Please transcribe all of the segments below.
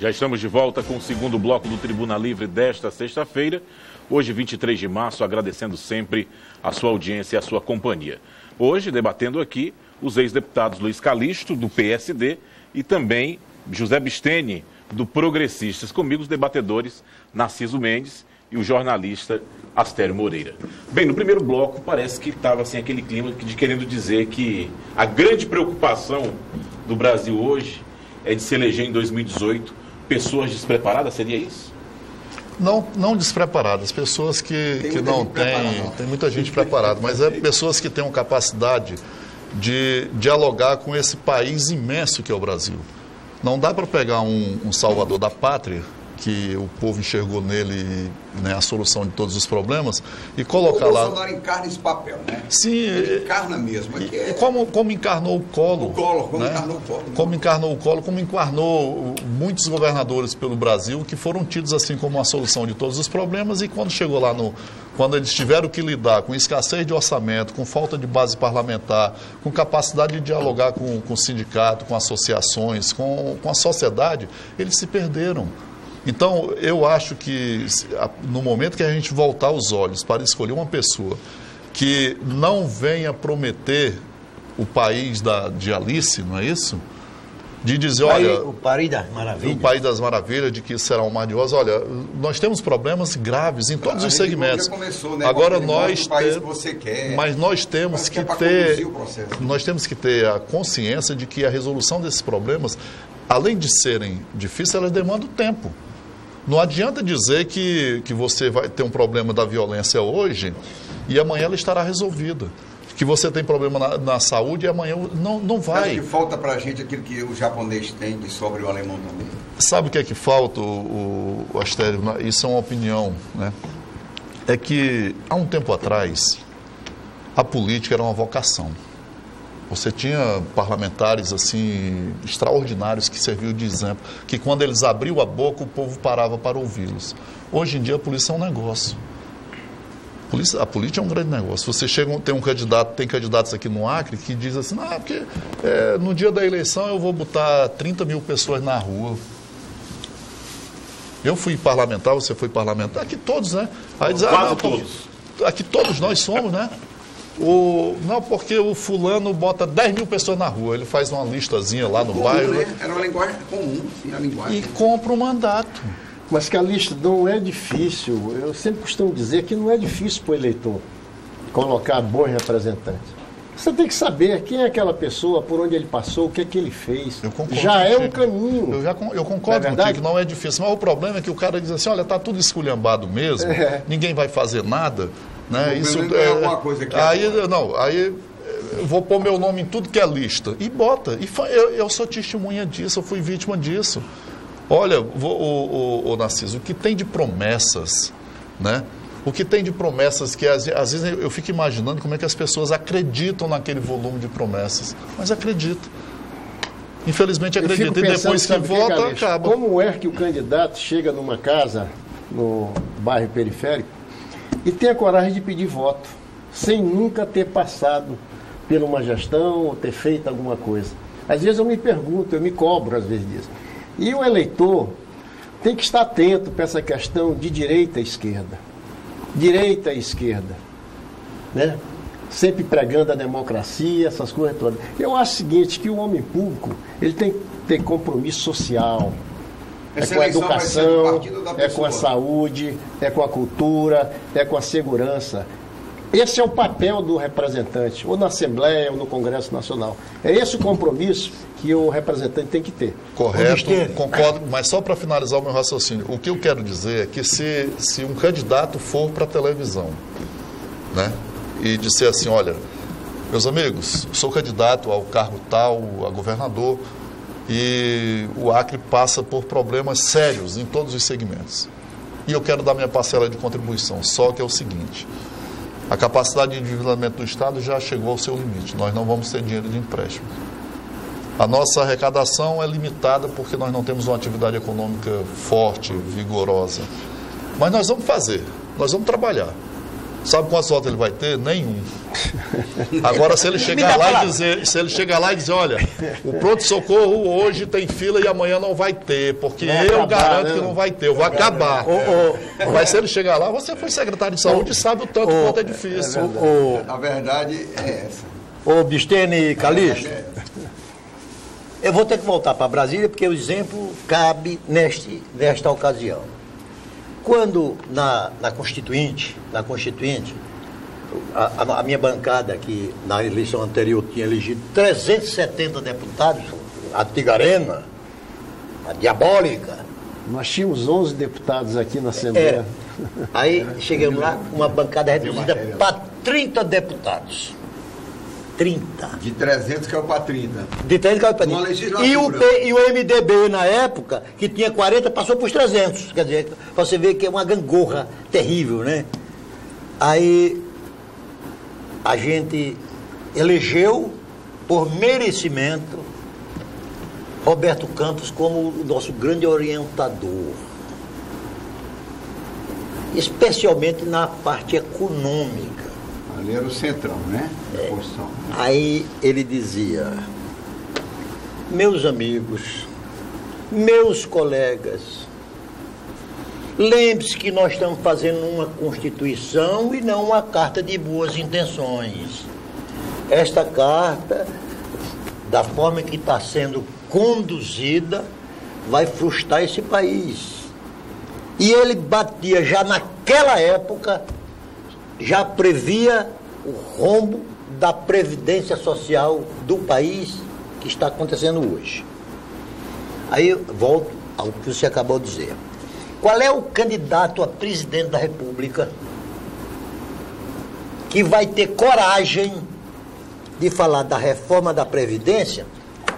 Já estamos de volta com o segundo bloco do Tribuna Livre desta sexta-feira, hoje 23 de março, agradecendo sempre a sua audiência e a sua companhia. Hoje, debatendo aqui, os ex-deputados Luiz Calixto, do PSD, e também José Bisteni, do Progressistas. Comigo os debatedores Narciso Mendes e o jornalista Astério Moreira. Bem, no primeiro bloco parece que estava assim, aquele clima de querendo dizer que a grande preocupação do Brasil hoje é de se eleger em 2018 pessoas despreparadas, seria isso? Não despreparadas, pessoas que não têm, tem muita gente preparada, mas é pessoas que tenham capacidade de dialogar com esse país imenso que é o Brasil. Não dá para pegar um salvador da pátria, que o povo enxergou nele, né, a solução de todos os problemas, e colocar lá... O Bolsonaro encarna esse papel, né? Sim. Ele encarna mesmo. Como encarnou o Collor. Como encarnou o Collor, como encarnou muitos governadores pelo Brasil, que foram tidos assim como a solução de todos os problemas, e quando chegou lá quando eles tiveram que lidar com escassez de orçamento, com falta de base parlamentar, com capacidade de dialogar com o sindicato, com associações, com a sociedade, eles se perderam. Então, eu acho que no momento que a gente voltar os olhos para escolher uma pessoa que não venha prometer o país de Alice, não é isso? De dizer, olha... O País das Maravilhas. O País das Maravilhas, de que isso será um mar de rosas. Olha, nós temos problemas graves em todos os segmentos. Já começou, né? Agora nós temos... que você quer, mas nós temos que ter... Nós temos que ter a consciência de que a resolução desses problemas, além de serem difíceis, elas demandam tempo. Não adianta dizer que você vai ter um problema da violência hoje e amanhã ela estará resolvida. Que você tem problema na saúde e amanhã não vai. Acho que falta para a gente aquilo que o japonês tem, que sobra o alemão também. Sabe o que é que falta, o Astério? Isso é uma opinião, né? É que há um tempo atrás a política era uma vocação. Você tinha parlamentares assim extraordinários que serviam de exemplo, que quando eles abriam a boca o povo parava para ouvi-los. Hoje em dia a polícia é um negócio. A política é um grande negócio. Você tem candidatos aqui no Acre que diz assim, porque no dia da eleição eu vou botar 30 mil pessoas na rua. Eu fui parlamentar, você foi parlamentar, aqui todos, né? Aí diz, todos. Aqui todos nós somos, né? Não, porque o fulano bota 10 mil pessoas na rua, ele faz uma listazinha lá no bairro. Né? Era uma linguagem comum, sim, a linguagem. E compra um mandato. Mas, Calixto, não é difícil, eu sempre costumo dizer que não é difícil para o eleitor colocar bons representantes. Você tem que saber quem é aquela pessoa, por onde ele passou, o que é que ele fez. Já é um caminho. Eu concordo contigo que não é difícil, mas o problema é que o cara diz assim, olha, está tudo esculhambado mesmo, ninguém vai fazer nada. Né? Isso é alguma coisa que aí eu vou pôr meu nome em tudo que é lista. E bota. Eu sou testemunha disso, eu fui vítima disso. Olha, o Narciso, o que tem de promessas, né? O que tem de promessas que às vezes eu fico imaginando como é que as pessoas acreditam naquele volume de promessas. Mas acreditam. Infelizmente acreditam. E depois que vota, acaba. Como é que o candidato chega numa casa, no bairro periférico, e tem a coragem de pedir voto, sem nunca ter passado por uma gestão ou ter feito alguma coisa? Às vezes eu me pergunto, eu me cobro às vezes disso. E o eleitor tem que estar atento para essa questão de direita e esquerda. Direita e esquerda. Né? Sempre pregando a democracia, essas coisas todas. Eu acho o seguinte, que o homem público ele tem que ter compromisso social. É com a educação, é com a saúde, é com a cultura, é com a segurança. Esse é o papel do representante, ou na Assembleia, ou no Congresso Nacional. É esse o compromisso que o representante tem que ter. Correto, concordo, mas só para finalizar o meu raciocínio, o que eu quero dizer é que se um candidato for para a televisão, né, e disser assim, olha, meus amigos, sou candidato ao cargo tal, a governador, e o Acre passa por problemas sérios em todos os segmentos. E eu quero dar minha parcela de contribuição, só que é o seguinte, a capacidade de endividamento do Estado já chegou ao seu limite, nós não vamos ter dinheiro de empréstimo. A nossa arrecadação é limitada porque nós não temos uma atividade econômica forte, vigorosa. Mas nós vamos fazer, nós vamos trabalhar. Sabe quantos votos ele vai ter? Nenhum. Agora, se ele chegar lá e dizer, olha, o pronto-socorro hoje tem fila e amanhã não vai ter, porque eu garanto que não vai ter, eu vou acabar. Mas se ele chegar lá, você foi secretário de saúde e sabe o tanto quanto é difícil. A verdade é essa. Ô, Bistene Calixto, eu vou ter que voltar para Brasília, porque o exemplo cabe nesta ocasião. Quando na Constituinte, a minha bancada, que na eleição anterior tinha elegido 370 deputados, a Tigarena, a diabólica. Nós tínhamos 11 deputados aqui na Assembleia. Aí chegamos lá, uma bancada reduzida para 30 deputados. 30. De 300 caiu para 30. De 300 caiu para 30. E o MDB, na época, que tinha 40, passou para os 300. Quer dizer, para você ver que é uma gangorra terrível, né? Aí a gente elegeu, por merecimento, Roberto Campos como o nosso grande orientador. Especialmente na parte econômica. Ali era o centrão, né? Da Constituição. Aí ele dizia: meus amigos, meus colegas, lembre-se que nós estamos fazendo uma Constituição e não uma carta de boas intenções. Esta carta, da forma que está sendo conduzida, vai frustrar esse país. E ele batia já naquela época, já previa o rombo da Previdência Social do país que está acontecendo hoje. Aí eu volto ao que você acabou de dizer. Qual é o candidato a presidente da República que vai ter coragem de falar da reforma da Previdência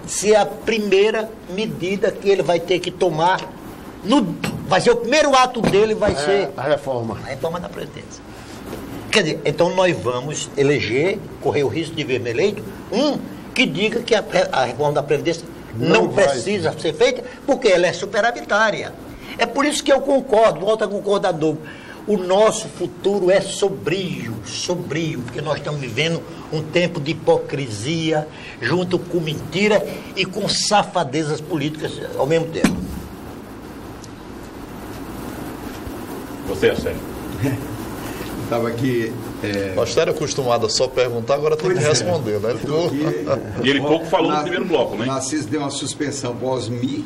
se a primeira medida que ele vai ter que tomar, vai ser o primeiro ato dele, vai ser a reforma da Previdência? Quer dizer, então nós vamos eleger, correr o risco de ver eleito, que diga que a reforma da Previdência não precisa ser feita, porque ela é superavitária. É por isso que eu concordo, volto a concordar, o nosso futuro é sombrio, porque nós estamos vivendo um tempo de hipocrisia, junto com mentira e com safadezas políticas ao mesmo tempo. Você, Sérgio? Estava aqui... Nós era acostumado a só perguntar, agora tem que responder, né? E ele pouco falou no primeiro bloco, né? O Narciso deu uma suspensão pós-MI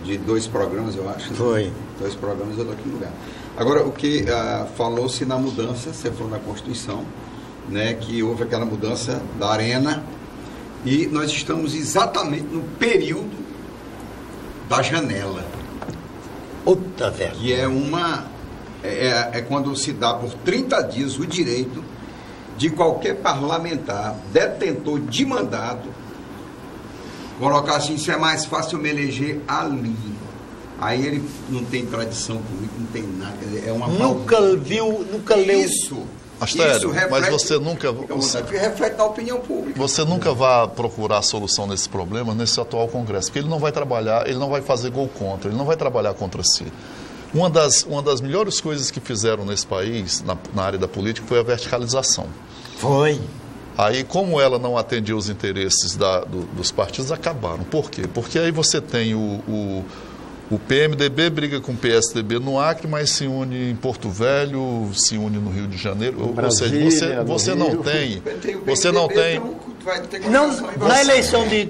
de 2 programas, eu acho. Foi. Né? 2 programas eu dou aqui no lugar. Agora, o que falou-se na mudança, você falou na Constituição, né, que houve aquela mudança da arena, e nós estamos exatamente no período da janela. Outra vergonha. Que é é quando se dá por 30 dias o direito de qualquer parlamentar, detentor de mandato, colocar assim: isso é mais fácil eu me eleger ali. Aí ele não tem tradição política, não tem nada, quer dizer, é uma... Nunca leu isso. Astério, reflete, mas você nunca... reflete na opinião pública. Você nunca vai procurar a solução desse problema nesse atual Congresso, porque ele não vai trabalhar, ele não vai fazer gol contra, ele não vai trabalhar contra si. Uma das melhores coisas que fizeram nesse país, na área da política, foi a verticalização. Foi. Aí, como ela não atendia os interesses dos partidos, acabaram. Por quê? Porque aí você tem o PMDB briga com o PSDB no Acre, mas se une em Porto Velho, se une no Rio de Janeiro. Brasília, ou seja, você não tem... Você não tem... Na eleição de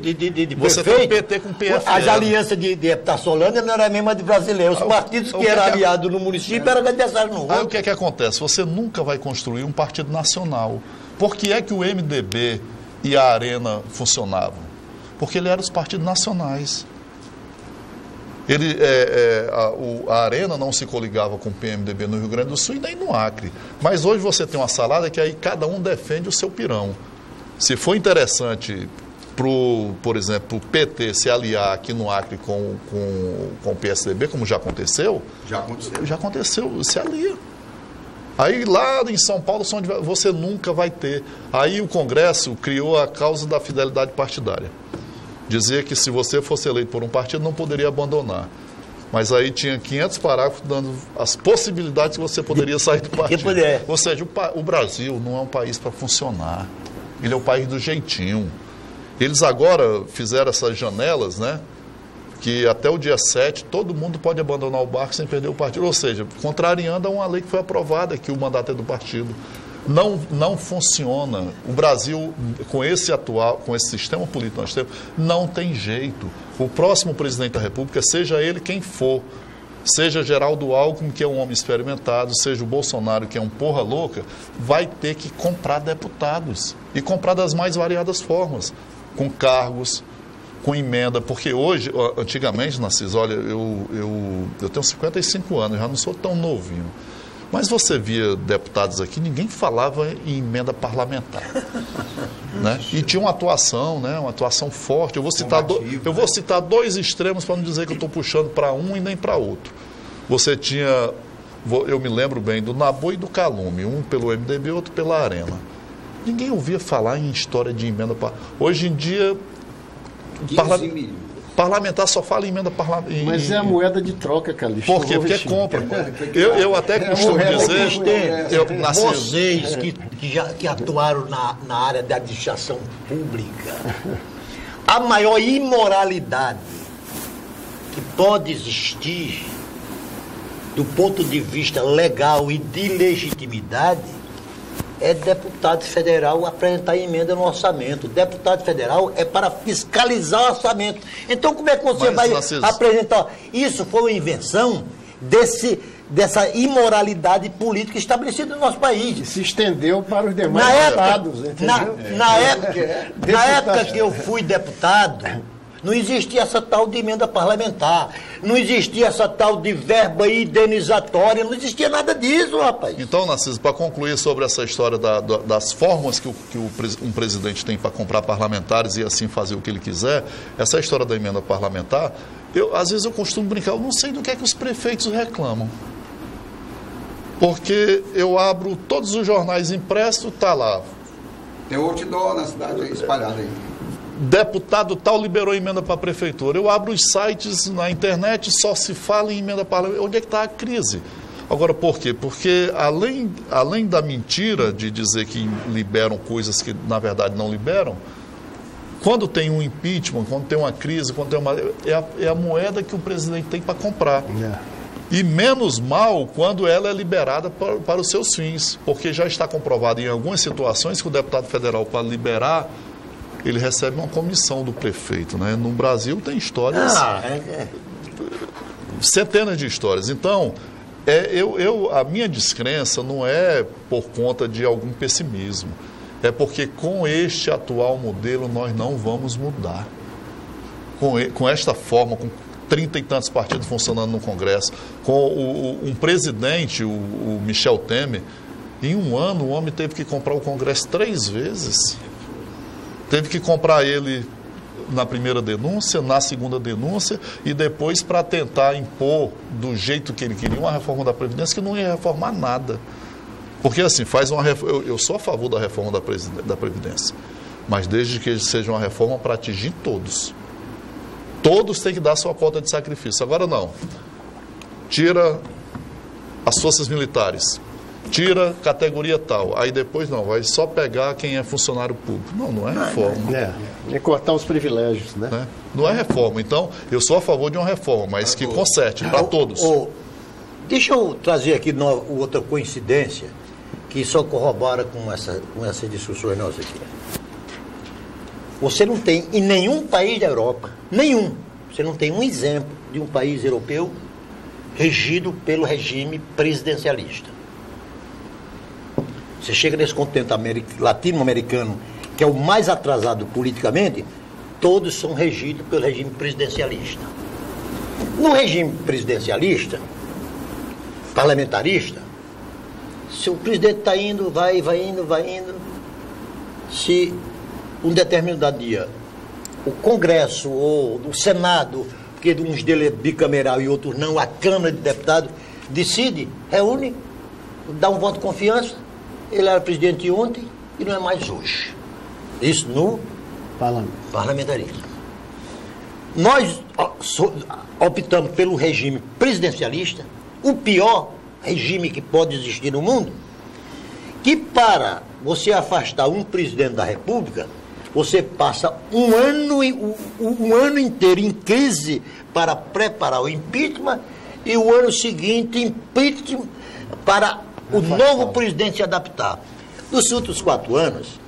você prefeito, tem PT com PFL. As alianças de Epitaçolândia não eram a mesma de brasileiro. Os partidos que eram aliados no município eram adversários no outro. Aí o que é que acontece? Você nunca vai construir um partido nacional. Por que é que o MDB e a Arena funcionavam? Porque ele eram os partidos nacionais. A Arena não se coligava com o PMDB no Rio Grande do Sul e nem no Acre. Mas hoje você tem uma salada que aí cada um defende o seu pirão. Se for interessante, por exemplo, o PT se aliar aqui no Acre com o PSDB, como já aconteceu. Já aconteceu, se alia. Aí lá em São Paulo você nunca vai ter. Aí o Congresso criou a causa da fidelidade partidária. Dizia que se você fosse eleito por um partido, não poderia abandonar. Mas aí tinha 500 parágrafos dando as possibilidades que você poderia sair do partido. Ou seja, o Brasil não é um país para funcionar. Ele é o país do jeitinho. Eles agora fizeram essas janelas, né? Que até o dia 7 todo mundo pode abandonar o barco sem perder o partido. Ou seja, contrariando a uma lei que foi aprovada, que o mandato é do partido. Não funciona. O Brasil, com esse sistema político que nós temos, não tem jeito. O próximo presidente da República, seja ele quem for, seja Geraldo Alckmin, que é um homem experimentado, seja o Bolsonaro, que é um porra louca, vai ter que comprar deputados. E comprar das mais variadas formas. Com cargos, com emenda, porque hoje, antigamente, Narciso, olha, eu tenho 55 anos, já não sou tão novinho, mas você via deputados aqui, ninguém falava em emenda parlamentar, né? E tinha uma atuação, né? Uma atuação forte. Eu vou citar dois extremos para não dizer que eu estou puxando para um e nem para outro. Você tinha, eu me lembro bem, do Nabu e do Calume, um pelo MDB e outro pela Arena. Ninguém ouvia falar em história de emenda parlamentar. Hoje em dia, parlamentar só fala em emenda parlamentar. Mas é a moeda de troca, Calixto. Por quê? Porque compra. Eu até costumo dizer... Vocês que atuaram na área da administração pública, a maior imoralidade que pode existir do ponto de vista legal e de legitimidade é deputado federal apresentar emenda no orçamento. Deputado federal é para fiscalizar o orçamento. Então, como é que você vai apresentar? Isso foi uma invenção dessa imoralidade política estabelecida no nosso país. E se estendeu para os demais estados. Na época que eu fui deputado, não existia essa tal de emenda parlamentar, não existia essa tal de verba indenizatória, não existia nada disso, rapaz. Então, Narciso, para concluir sobre essa história das formas que um presidente tem para comprar parlamentares e assim fazer o que ele quiser, essa história da emenda parlamentar, às vezes eu costumo brincar, eu não sei do que é que os prefeitos reclamam. Porque eu abro todos os jornais impressos, está lá. Tem outdoor na cidade espalhado aí. Deputado tal liberou emenda para a prefeitura. Eu abro os sites na internet, só se fala em emenda parlamentar. Onde é que está a crise? Agora, por quê? Porque além da mentira de dizer que liberam coisas que, na verdade, não liberam, quando tem um impeachment, quando tem uma crise, quando tem é a moeda que o presidente tem para comprar. E menos mal quando ela é liberada para os seus fins. Porque já está comprovado em algumas situações que o deputado federal, para liberar, ele recebe uma comissão do prefeito, né? No Brasil tem histórias, centenas de histórias. Então, a minha descrença não é por conta de algum pessimismo, é porque com este atual modelo nós não vamos mudar. Com esta forma, com 30 e tantos partidos funcionando no Congresso, com um presidente, o Michel Temer, em um ano o homem teve que comprar o Congresso 3 vezes. Teve que comprar ele na primeira denúncia, na segunda denúncia e depois para tentar impor do jeito que ele queria uma reforma da Previdência que não ia reformar nada. Porque assim, eu sou a favor da reforma da Previdência, mas desde que seja uma reforma para atingir todos. Todos têm que dar sua cota de sacrifício. Agora não. Tira as forças militares. Tira categoria tal, aí depois não, vai só pegar quem é funcionário público. Não é reforma. É cortar os privilégios, né? Não é reforma. Então, eu sou a favor de uma reforma, mas que conserte para todos. Deixa eu trazer aqui outra coincidência que só corrobora com essas discussões nossas aqui. Você não tem em nenhum país da Europa, você não tem um exemplo de um país europeu regido pelo regime presidencialista. Você chega nesse continente latino-americano, que é o mais atrasado politicamente, todos são regidos pelo regime presidencialista. No regime presidencialista, parlamentarista, se o presidente está indo, vai indo, se um determinado dia o Congresso ou o Senado, porque uns deles é bicameral e outros não, a Câmara de Deputados decide, reúne, dá um voto de confiança. Ele era presidente ontem e não é mais hoje. Isso no parlamentarismo. Nós optamos pelo regime presidencialista, o pior regime que pode existir no mundo, que para você afastar um presidente da República, você passa um ano inteiro em crise para preparar o impeachment e o ano seguinte impeachment para o novo presidente se adaptar. Nos últimos 4 anos,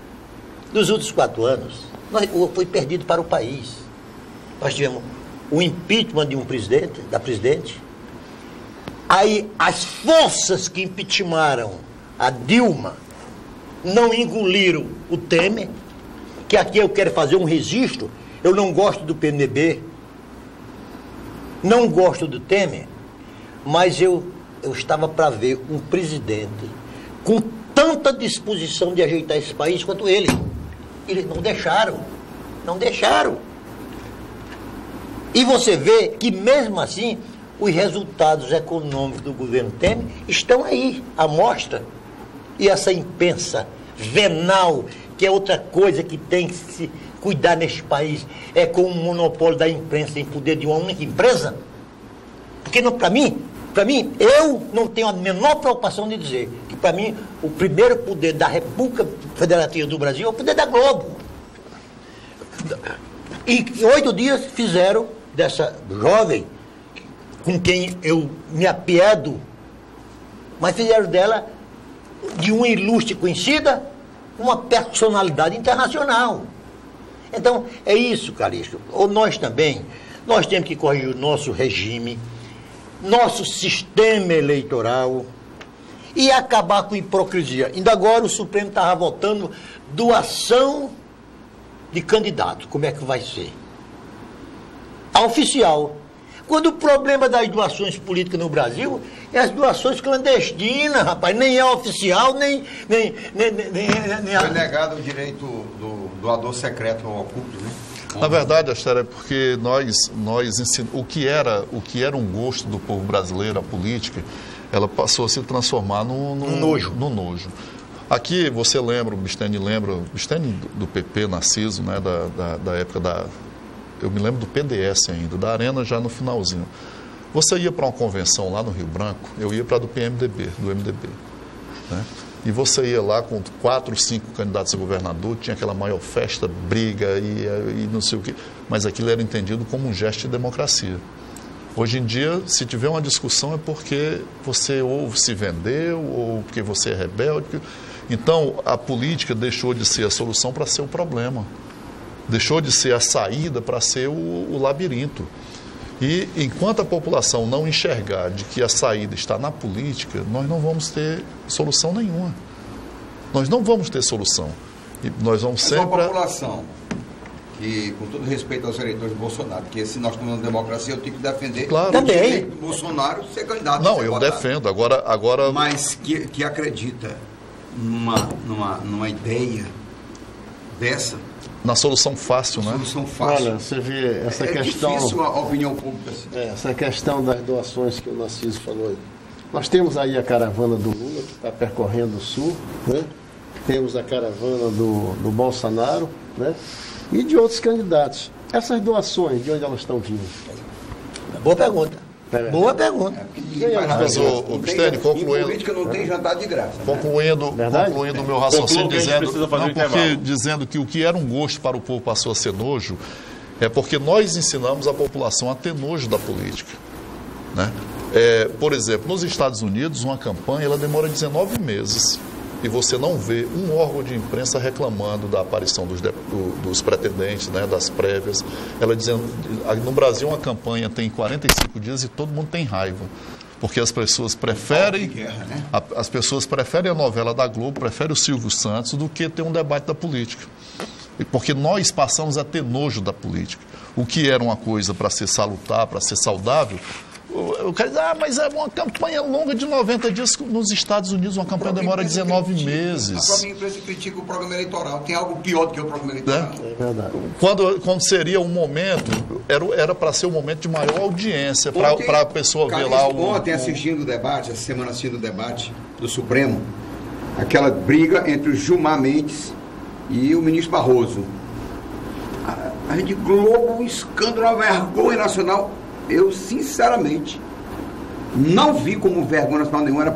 foi perdido para o país. Nós tivemos o impeachment de um presidente, da presidente. Aí as forças que impeachmentaram a Dilma não engoliram o Temer, que aqui eu quero fazer um registro. Eu não gosto do PMDB, não gosto do Temer, mas eu estava para ver um presidente com tanta disposição de ajeitar esse país quanto ele. Eles não deixaram. E você vê que mesmo assim os resultados econômicos do governo Temer estão aí, à mostra. E essa imprensa venal, que é outra coisa que tem que se cuidar neste país, é com o monopólio da imprensa em poder de uma única empresa. Porque para mim, eu não tenho a menor preocupação de dizer que, para mim, o primeiro poder da República Federativa do Brasil é o poder da Globo. E 8 dias fizeram dessa jovem, com quem eu me apiedo, mas fizeram dela, de uma ilustre conhecida, uma personalidade internacional. Então, é isso, Calixto. Ou nós temos que corrigir o nosso regime, nosso sistema eleitoral e acabar com a hipocrisia. Ainda agora o Supremo estava votando doação de candidato. Como é que vai ser? A oficial. Quando o problema das doações políticas no Brasil é as doações clandestinas, rapaz, nem é oficial, nem Foi negado o direito do doador secreto ao oculto, né? Na verdade, Astério, é porque nós ensinamos o que era um gosto do povo brasileiro, a política, ela passou a se transformar no nojo. Aqui você lembra, o Bisteni do PP, Narciso, né, da época eu me lembro do PDS ainda, da Arena já no finalzinho. Você ia para uma convenção lá no Rio Branco, eu ia para do MDB, né? E você ia lá com 4, 5 candidatos a governador, tinha aquela maior festa, briga e não sei o quê. Mas aquilo era entendido como um gesto de democracia. Hoje em dia, se tiver uma discussão é porque você ou se vendeu ou porque você é rebelde. Então, a política deixou de ser a solução para ser o problema. Deixou de ser a saída para ser o labirinto. E enquanto a população não enxergar de que a saída está na política, nós não vamos ter solução nenhuma. Nós não vamos ter solução. E nós vamos sempre... a população, que com todo respeito aos eleitores de Bolsonaro, porque se nós estamos na democracia, eu tenho que defender claro. O direito do Bolsonaro ser candidato. Não, eu defendo. Agora... Mas que acredita numa ideia dessa... Na solução fácil, né? Solução fácil. Olha, você vê essa questão... É difícil a opinião pública. Essa questão das doações que o Narciso falou aí. Nós temos aí a caravana do Lula, que está percorrendo o Sul, né? Temos a caravana do Bolsonaro, né? E de outros candidatos. Essas doações, de onde elas estão vindo? Boa pergunta. Boa pergunta. Mas o Bisteni, concluindo... política não tem jantar de graça. Concluindo o meu raciocínio, dizendo que o que era um gosto para o povo passou a ser nojo, é porque nós ensinamos a população a ter nojo da política. Né? Por exemplo, nos Estados Unidos, uma campanha ela demora 19 meses. E você não vê um órgão de imprensa reclamando da aparição dos pretendentes, né, das prévias. Ela dizendo, no Brasil uma campanha tem 45 dias e todo mundo tem raiva. Porque as pessoas preferem as pessoas preferem a novela da Globo, preferem o Silvio Santos do que ter um debate da política. Porque nós passamos a ter nojo da política. O que era uma coisa para ser salutar, para ser saudável... O cara diz, mas é uma campanha longa de 90 dias. Nos Estados Unidos, uma campanha demora 19 meses. A própria imprensa critica o programa eleitoral. Tem algo pior do que o programa eleitoral. É verdade. Quando seria um momento, era para ser um momento de maior audiência, para a pessoa ver lá Ontem, assistindo o debate, essa semana assistindo o debate do Supremo, aquela briga entre o Gilmar Mendes e o ministro Barroso. A Rede Globo, um escândalo, uma vergonha nacional. Eu, sinceramente, não vi como vergonha nacional nenhuma, era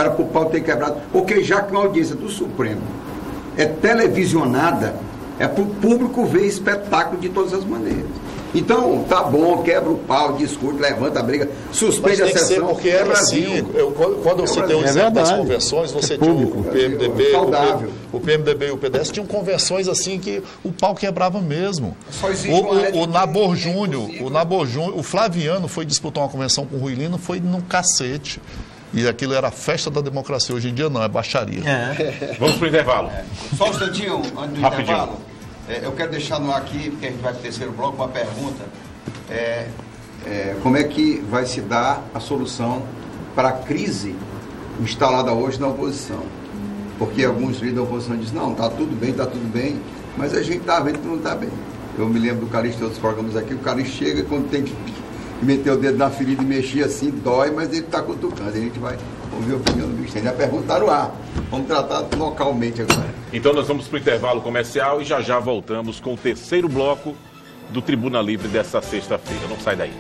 para o pau ter quebrado, porque já que uma audiência do Supremo é televisionada, é para o público ver espetáculo de todas as maneiras. Então, tá bom, quebra o pau, discute, levanta a briga, suspende a sessão. Ser porque é Brasil. Quando você tem o exemplo das convenções, você tinha o PMDB, o PMDB e o PDS tinham convenções assim que o pau quebrava mesmo. O Nabor Júnior, o Flaviano foi disputar uma convenção com o Rui Lino, foi num cacete. E aquilo era a festa da democracia. Hoje em dia não, é baixaria. Vamos para o intervalo. Só um instantinho, antes do intervalo. Eu quero deixar no ar aqui, porque a gente vai para o terceiro bloco, uma pergunta. Como é que vai se dar a solução para a crise instalada hoje na oposição? Porque alguns líderes da oposição dizem, não, está tudo bem, mas a gente está vendo que não está bem. Eu me lembro do Calixto de outros programas aqui, o Calixto chega quando tem que meter o dedo na ferida e mexer assim, dói, mas ele está cutucando. A gente vai ouvir a opinião do Vicente. A pergunta está no ar. Vamos tratar localmente agora. Então nós vamos para o intervalo comercial e já voltamos com o terceiro bloco do Tribuna Livre desta sexta-feira. Não sai daí.